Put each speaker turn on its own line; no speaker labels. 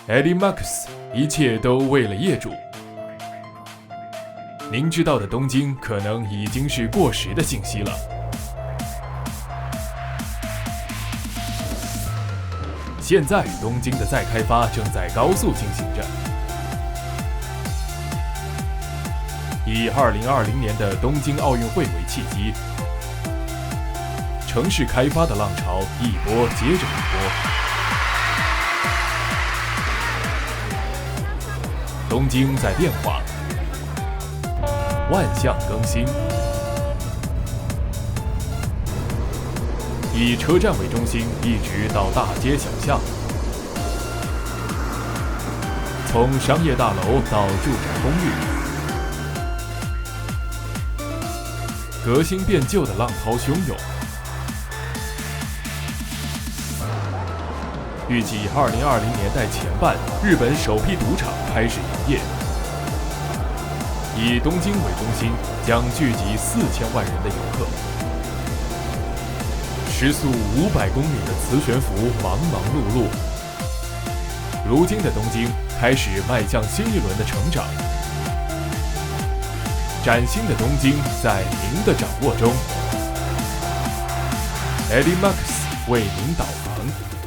Eddie Max， 一切都为了业主。您知道的东京可能已经是过时的信息了。现在东京的再开发正在高速进行着。以2020年的东京奥运会为契机，城市开发的浪潮一波接着一波。东京在变化，万象更新。以车站为中心，一直到大街小巷，从商业大楼到住宅公寓，革新变旧的浪涛汹涌。预计2020年代前半，日本首批赌场开始营业。以东京为中心，将聚集4000万人的游客。时速500公里的磁悬浮忙忙碌碌。如今的东京开始迈向新一轮的成长。崭新的东京在您的掌握中。Eddie Max 为您导航。